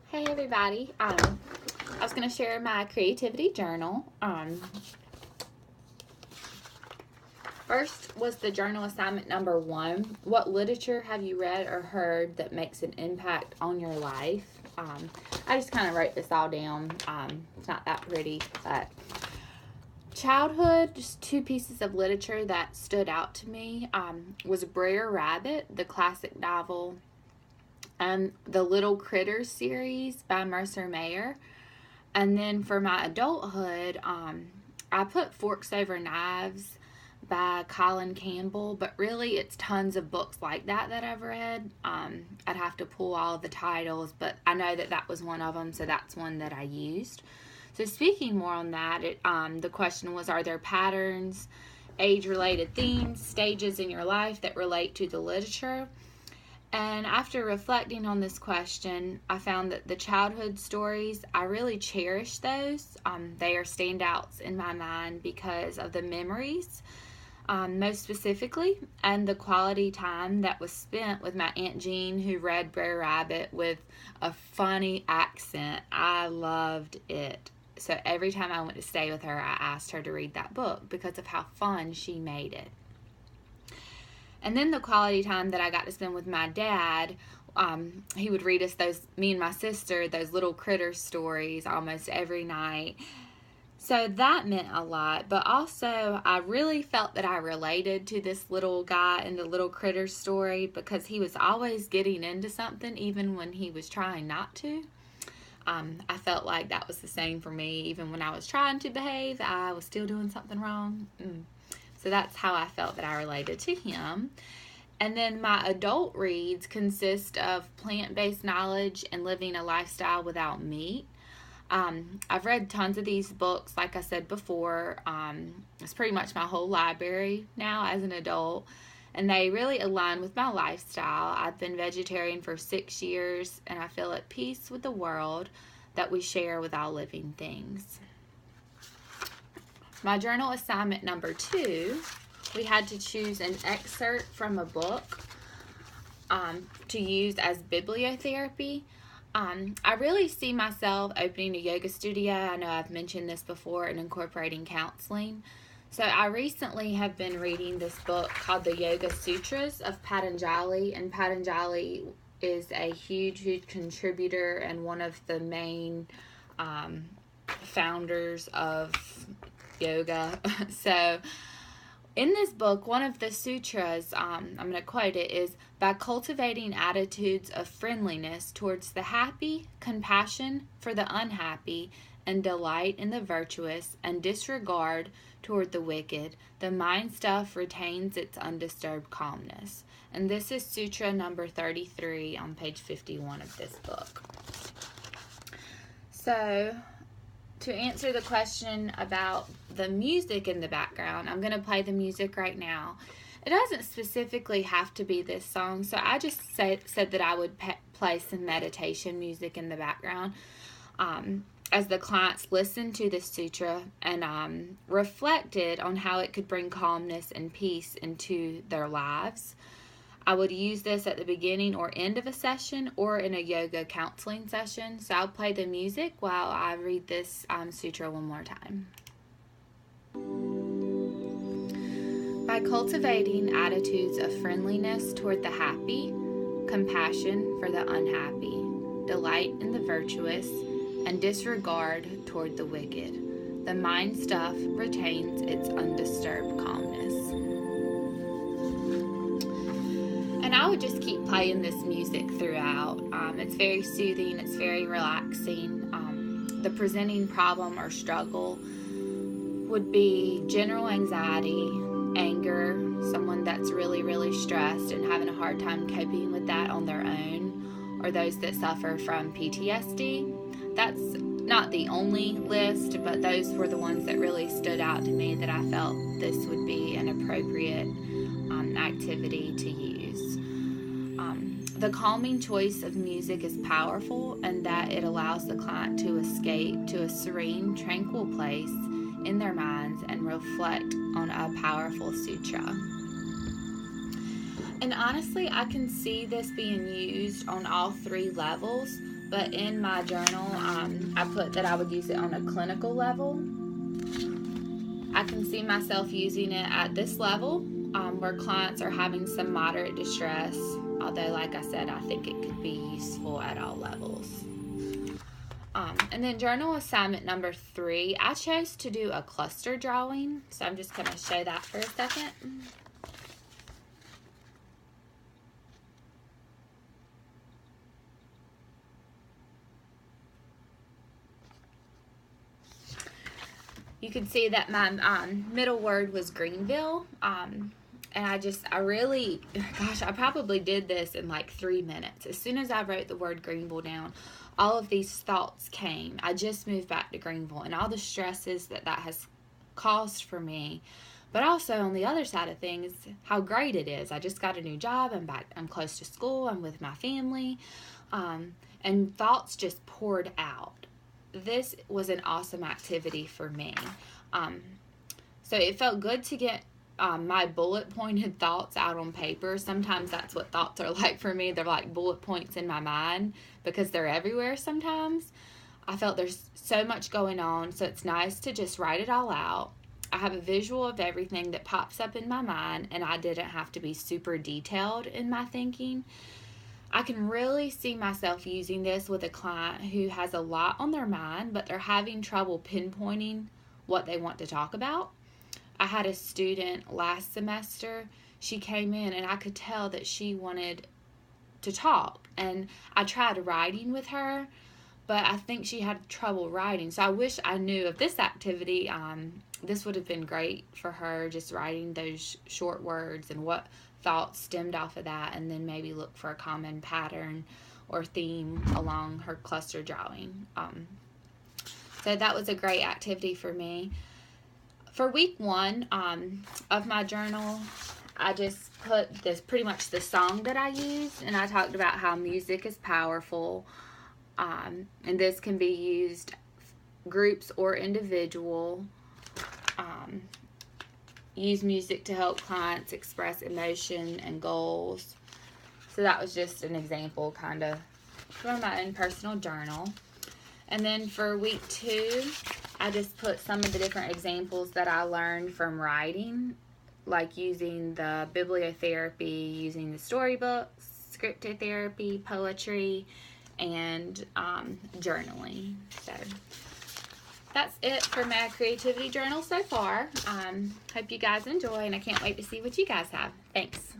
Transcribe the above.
Hey everybody, I was going to share my creativity journal. First was the journal assignment number 1. What literature have you read or heard that makes an impact on your life? I just kind of wrote this all down. It's not that pretty, but childhood, just 2 pieces of literature that stood out to me was Brer Rabbit, the classic novel, and the Little Critters series by Mercer Mayer. And then for my adulthood, I put Forks Over Knives by Colin Campbell, but really it's tons of books like that I've read. I'd have to pull all of the titles, but I know that was one of them, so that's one that I used. So speaking more on that, the question was, are there patterns, age-related themes, stages in your life that relate to the literature? And after reflecting on this question, I found that the childhood stories, I really cherish those. They are standouts in my mind because of the memories, most specifically, and the quality time that was spent with my Aunt Jean, who read Brer Rabbit with a funny accent. I loved it. So every time I went to stay with her, I asked her to read that book because of how fun she made it. And then the quality time that I got to spend with my dad, he would read us me and my sister, those Little Critters stories almost every night. So that meant a lot, but also I really felt that I related to this little guy in the Little Critters story because he was always getting into something even when he was trying not to. I felt like that was the same for me. Even when I was trying to behave, I was still doing something wrong. So that's how I felt that I related to him. And then my adult reads consist of plant-based knowledge and living a lifestyle without meat. I've read tons of these books, like I said before. It's pretty much my whole library now as an adult. And they really align with my lifestyle. I've been vegetarian for 6 years, and I feel at peace with the world that we share with all living things. My journal assignment number 2, we had to choose an excerpt from a book to use as bibliotherapy. I really see myself opening a yoga studio. I know I've mentioned this before, and incorporating counseling. So I recently have been reading this book called The Yoga Sutras of Patanjali, and Patanjali is a huge contributor and one of the main founders of yoga. So in this book, one of the sutras, I'm going to quote it, is, by cultivating attitudes of friendliness towards the happy, compassion for the unhappy, and delight in the virtuous, and disregard toward the wicked, the mind stuff retains its undisturbed calmness. And this is sutra number 33 on page 51 of this book. So to answer the question about the music in the background, I'm going to play the music right now. It doesn't specifically have to be this song, so I just said that I would play some meditation music in the background as the clients listened to the sutra and reflected on how it could bring calmness and peace into their lives. I would use this at the beginning or end of a session or in a yoga counseling session. So I'll play the music while I read this sutra one more time. By cultivating attitudes of friendliness toward the happy, compassion for the unhappy, delight in the virtuous, and disregard toward the wicked, the mind stuff retains its undisturbed calmness. And I would just keep playing this music throughout. It's very soothing, it's very relaxing. The presenting problem or struggle would be general anxiety, anger, someone that's really stressed and having a hard time coping with that on their own, or those that suffer from PTSD. That's not the only list, but those were the ones that really stood out to me that I felt this would be an appropriate activity to use. The calming choice of music is powerful, and that it allows the client to escape to a serene, tranquil place in their minds and reflect on a powerful sutra. And honestly, I can see this being used on all 3 levels, but in my journal, I put that I would use it on a clinical level. I can see myself using it at this level, where clients are having some moderate distress, although like I said, I think it could be useful at all levels. And then journal assignment number 3, I chose to do a cluster drawing, so I'm just going to show that for a second. You can see that my middle word was Greenville, and I probably did this in like 3 minutes. As soon as I wrote the word Greenville down, all of these thoughts came. I just moved back to Greenville and all the stresses that has caused for me, but also on the other side of things, how great it is. I just got a new job. I'm close to school. I'm with my family, and thoughts just poured out. This was an awesome activity for me. So it felt good to get my bullet pointed thoughts out on paper. Sometimes that's what thoughts are like for me. They're like bullet points in my mind because they're everywhere sometimes. I felt there's so much going on, so it's nice to just write it all out. I have a visual of everything that pops up in my mind, and I didn't have to be super detailed in my thinking. I can really see myself using this with a client who has a lot on their mind, but they're having trouble pinpointing what they want to talk about. I had a student last semester. She came in and I could tell that she wanted to talk, and I tried writing with her, but I think she had trouble writing. So I wish I knew of this activity. This would have been great for her, just writing those short words and what thoughts stemmed off of that, and then maybe look for a common pattern or theme along her cluster drawing. So that was a great activity for me. For week 1 of my journal, I just put this pretty much the song that I used, and I talked about how music is powerful, and this can be used groups or individual. Use music to help clients express emotion and goals. So that was just an example kind of from my own personal journal. And then for week 2, I just put some of the different examples that I learned from writing, like using the bibliotherapy, using the storybooks, scripted therapy, poetry, and journaling. So that's it for my creativity journal so far. Hope you guys enjoy, and I can't wait to see what you guys have. Thanks.